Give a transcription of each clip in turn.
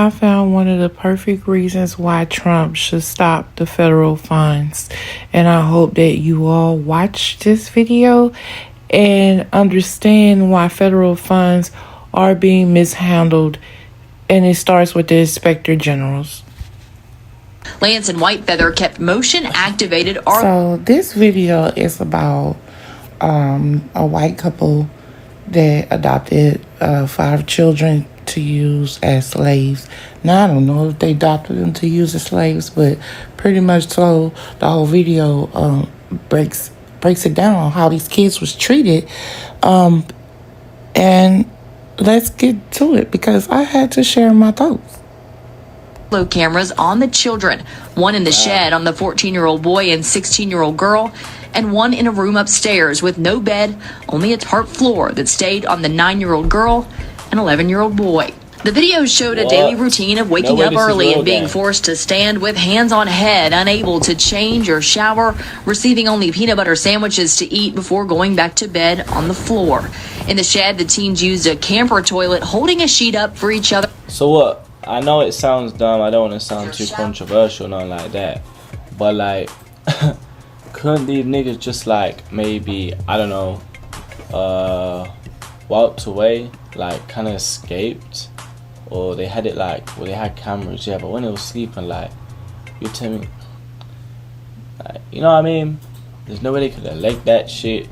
I found one of the perfect reasons why Trump should stop the federal funds. And I hope that you all watch this video and understand why federal funds are being mishandled. And it starts with the inspector generals. Lance and Whitefeather kept motion-activated. So this video is about a white couple that adopted 5 children to use as slaves. Now, I don't know if they adopted them to use as slaves, but pretty much so the whole video breaks it down on how these kids was treated. And let's get to it because I had to share my thoughts. Cameras on the children, one in the shed on the 14-year-old boy and 16-year-old girl, and one in a room upstairs with no bed, only a tarp floor that stayed on the 9-year-old girl and 11-year-old boy. The video showed a daily routine of waking up early and being forced to stand with hands on head, unable to change or shower, receiving only peanut butter sandwiches to eat before going back to bed on the floor. In the shed, the teens used a camper toilet, holding a sheet up for each other. So what? I know it sounds dumb. I don't want to sound too controversial, nothing like that. But like, couldn't these niggas just like maybe, I don't know, walked away, like kind of escaped? Or they had it like, well, they had cameras, yeah, but when they were sleeping, like, you tell me, like, you know what I mean? There's no way they could have legged that shit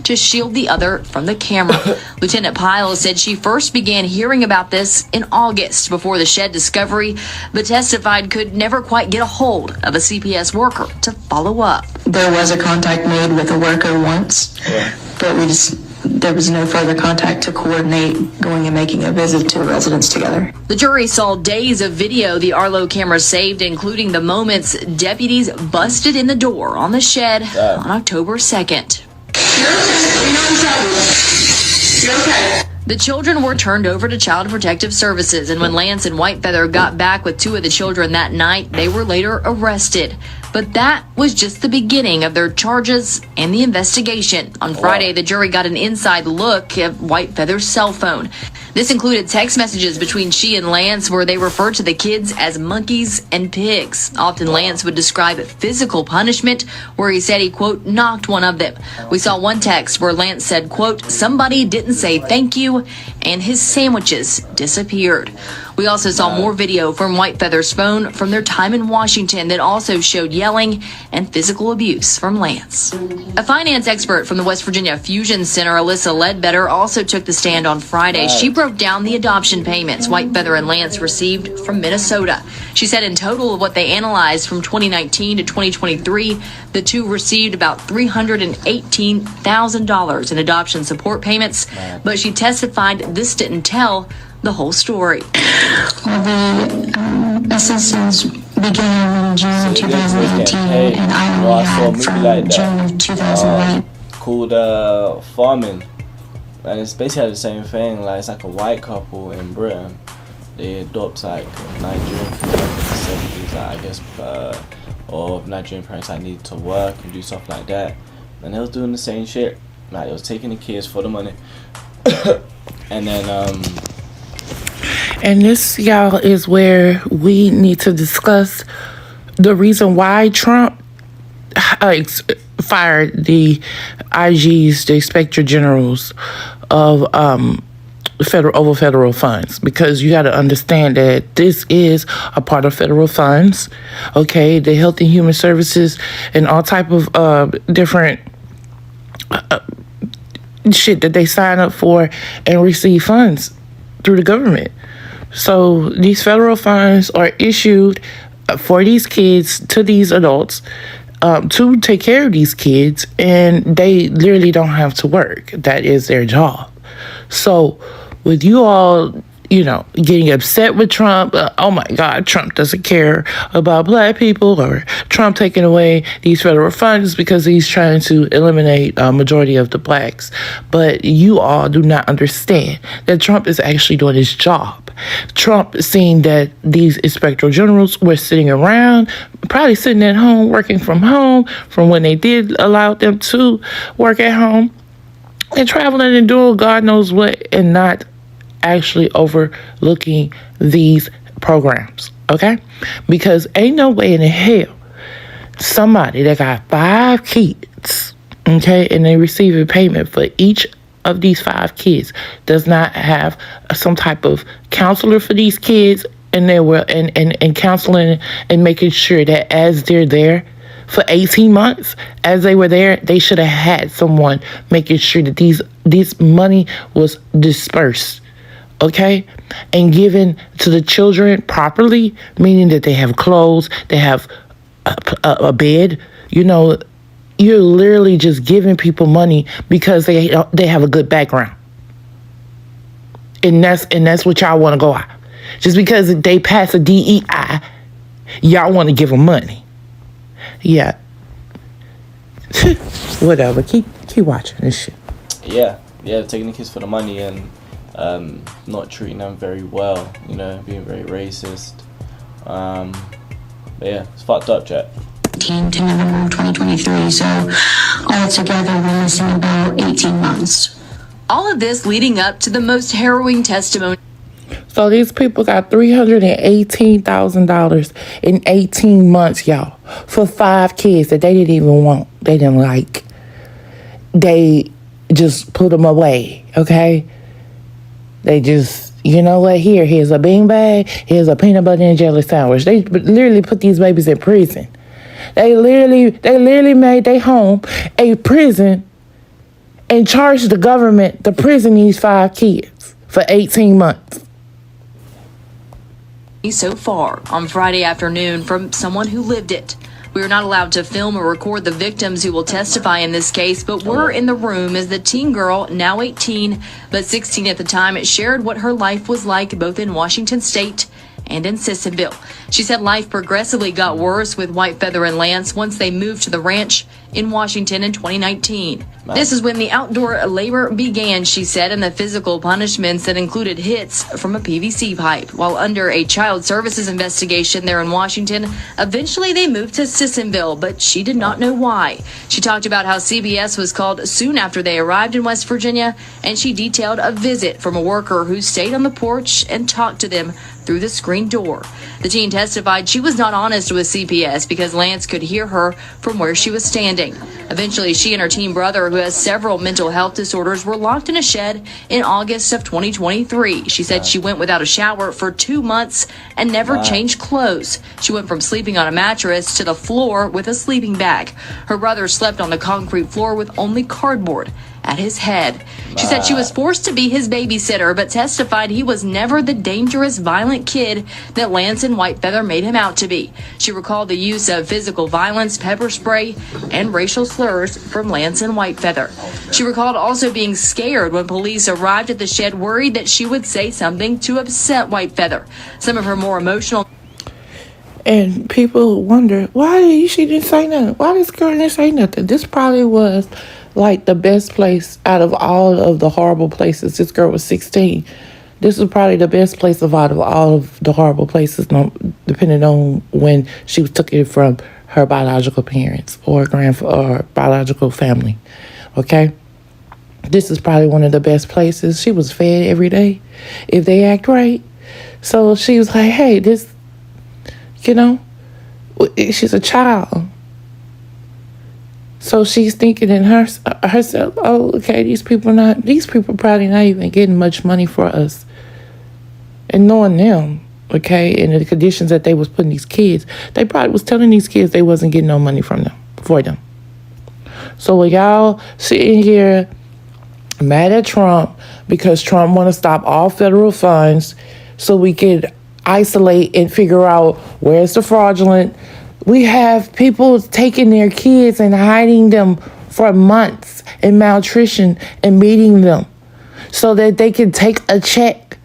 to shield the other from the camera. Lieutenant Pyle said she first began hearing about this in August before the shed discovery, but testified could never quite get a hold of a CPS worker to follow up. There was a contact made with a worker once, but there was no further contact to coordinate going and making a visit to a residence together. The jury saw days of video the Arlo camera saved, including the moments deputies busted in the door on the shed on October 2nd. The children were turned over to Child Protective Services, and when Lance and Whitefeather got back with 2 of the children that night, they were later arrested. But that was just the beginning of their charges and the investigation. On Friday, the jury got an inside look at Whitefeather's cell phone. This included text messages between she and Lance where they referred to the kids as monkeys and pigs. Often Lance would describe physical punishment where he said he, quote, knocked one of them. We saw one text where Lance said, quote, somebody didn't say thank you, and his sandwiches disappeared. We also saw more video from Whitefeather's phone from their time in Washington that also showed yelling and physical abuse from Lance. A finance expert from the West Virginia Fusion Center, Alyssa Ledbetter, also took the stand on Friday. She broke down the adoption payments Whitefeather and Lance received from Minnesota. She said in total of what they analyzed from 2019 to 2023, the two received about $318,000 in adoption support payments, but she testified this didn't tell the whole story. Well, the assistance began in June 2018, and I only had from June of 2008. Called Farming, and it's basically the same thing. Like, it's like a white couple in Britain. They adopt like Nigerian families, I guess, or Nigerian parents that need to work and do stuff like that. And they was doing the same shit. Like, they was taking the kids for the money, and then And this, y'all, is where we need to discuss the reason why Trump fired the IGs, the inspector generals of federal funds, because you got to understand that this is a part of federal funds. Okay, the Health and Human Services and all type of different shit that they sign up for and receive funds through the government. So these federal funds are issued for these kids to these adults to take care of these kids, and they literally don't have to work. That is their job. So with you all, getting upset with Trump, oh my God, Trump doesn't care about black people, or Trump taking away these federal funds because he's trying to eliminate a majority of the blacks. But you all do not understand that Trump is actually doing his job. Trump seeing that these inspector generals were sitting around, probably sitting at home, working from home, from when they did allow them to work at home, and traveling and doing God knows what, and not actually overlooking these programs, okay? Because ain't no way in the hell somebody that got 5 kids, okay, and they receive a payment for each of these 5 kids does not have some type of counselor for these kids, and they were and counseling and making sure that as they're there for 18 months, as they were there, they should have had someone making sure that this money was dispersed, okay, and given to the children properly, meaning that they have clothes, they have a bed. You know, you're literally just giving people money because they have a good background, and that's what y'all want to go out. Just because they pass a DEI, y'all want to give them money. Yeah. Whatever. Keep watching this shit. Yeah, taking the kids for the money and not treating them very well. You know, being very racist. But yeah, it's fucked up, chat. To November of 2023, so altogether we're missing about 18 months. All of this leading up to the most harrowing testimony. So these people got $318,000 in 18 months, y'all, for 5 kids that they didn't even want. They didn't like. They just put them away, okay? They just, you know what, here's a beanbag, here's a peanut butter and jelly sandwich. They literally put these babies in prison. They literally made their home a prison and charged the government to prison these 5 kids for 18 months. So far on Friday afternoon from someone who lived it. We are not allowed to film or record the victims who will testify in this case, but we're in the room as the teen girl, now 18, but 16 at the time, shared what her life was like both in Washington State and in Sissonville. She said life progressively got worse with White Feather and Lance once they moved to the ranch in Washington in 2019. This is when the outdoor labor began, she said, and the physical punishments that included hits from a PVC pipe. While under a child services investigation there in Washington, eventually they moved to Sissonville, but she did not know why. She talked about how CBS was called soon after they arrived in West Virginia, and she detailed a visit from a worker who stayed on the porch and talked to them through the screen door. The teen testified she was not honest with CPS because Lance could hear her from where she was standing. Eventually, she and her teen brother, who has several mental health disorders, were locked in a shed in August of 2023. She said she went without a shower for 2 months and never changed clothes. She went from sleeping on a mattress to the floor with a sleeping bag. Her brother slept on the concrete floor with only cardboard at his head. She said she was forced to be his babysitter, but testified he was never the dangerous, violent kid that Lance and White Feather made him out to be. She recalled the use of physical violence, pepper spray, and racial slurs from Lance and White Feather. She recalled also being scared when police arrived at the shed, worried that she would say something to upset White Feather. Some of her more emotional... And people wonder, why she didn't say nothing? Why this girl didn't say nothing? This probably was like the best place out of all of the horrible places. This girl was 16. This was probably the best place out of all of the horrible places, depending on when she was took it from her biological parents or biological family. Okay? This is probably one of the best places. She was fed every day if they act right. So she was like, hey, this, she's a child. So she's thinking in herself, oh, okay, these people probably not even getting much money for us. And knowing them, okay, and the conditions that they was putting these kids, they probably was telling these kids they wasn't getting no money for them. So when y'all sitting here mad at Trump because Trump want to stop all federal funds so we could isolate and figure out where's the fraudulent. We have people taking their kids and hiding them for months in malnutrition and meeting them so that they can take a check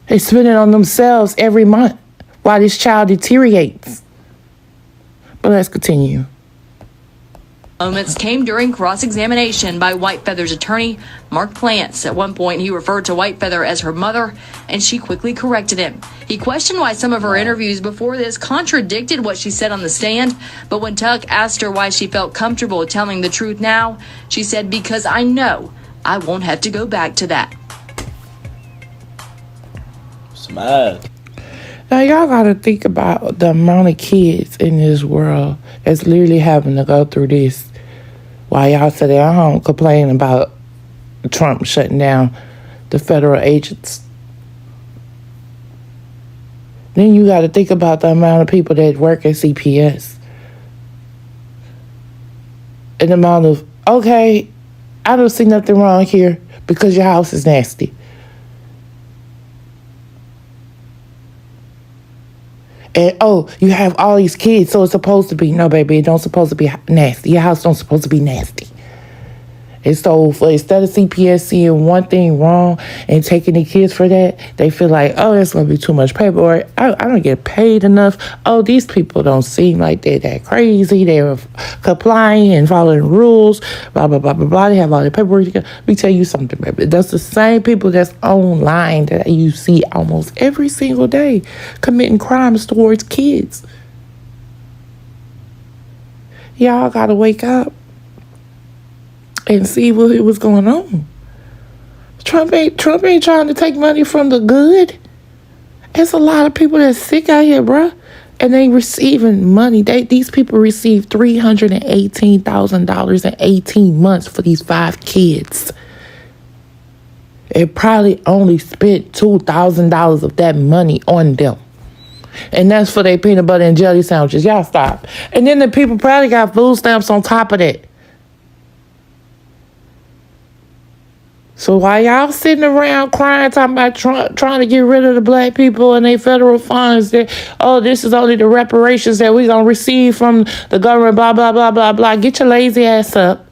and spend it on themselves every month while this child deteriorates. But let's continue. Moments came during cross-examination by White Feather's attorney, Mark Plants. At one point, he referred to White Feather as her mother, and she quickly corrected him. He questioned why some of her interviews before this contradicted what she said on the stand, but when Tuck asked her why she felt comfortable telling the truth now, she said, because I know I won't have to go back to that. It's mad. Now, y'all gotta think about the amount of kids in this world that's literally having to go through this. While y'all sit at home complaining about Trump shutting down the federal agents. Then you gotta think about the amount of people that work at CPS. And the amount of, okay, I don't see nothing wrong here because your house is nasty. And, oh, you have all these kids, so it's supposed to be, no, baby, it don't supposed to be nasty. Your house don't supposed to be nasty. And so instead of CPS seeing one thing wrong and taking the kids for that, they feel like, oh, that's going to be too much paperwork. I don't get paid enough. Oh, these people don't seem like they're that crazy. They're complying and following rules, blah, blah, blah, blah, blah. They have all their paperwork. Let me tell you something, baby. That's the same people that's online that you see almost every single day committing crimes towards kids. Y'all got to wake up and see what was going on. Trump ain't trying to take money from the good. There's a lot of people that's sick out here, bruh. And they receiving money. These people receive $318,000 in 18 months for these 5 kids. They probably only spent $2,000 of that money on them. And that's for their peanut butter and jelly sandwiches. Y'all stop. And then the people probably got food stamps on top of that. So while y'all sitting around crying, talking about trying to get rid of the black people and their federal funds, that, oh, this is only the reparations that we're going to receive from the government, blah, blah, blah, blah, blah. Get your lazy ass up.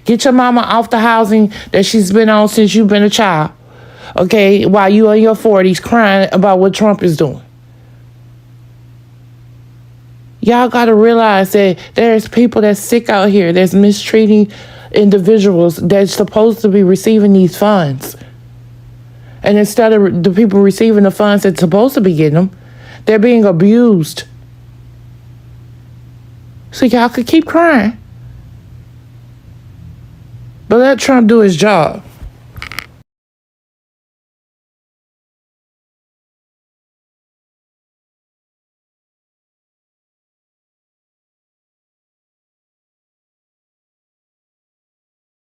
Get your mama off the housing that she's been on since you've been a child. Okay, while you in your 40s crying about what Trump is doing. Y'all got to realize that there's people that's sick out here that's mistreating individuals that's supposed to be receiving these funds. And instead of the people receiving the funds that's supposed to be getting them, they're being abused. So y'all could keep crying, but let Trump do his job.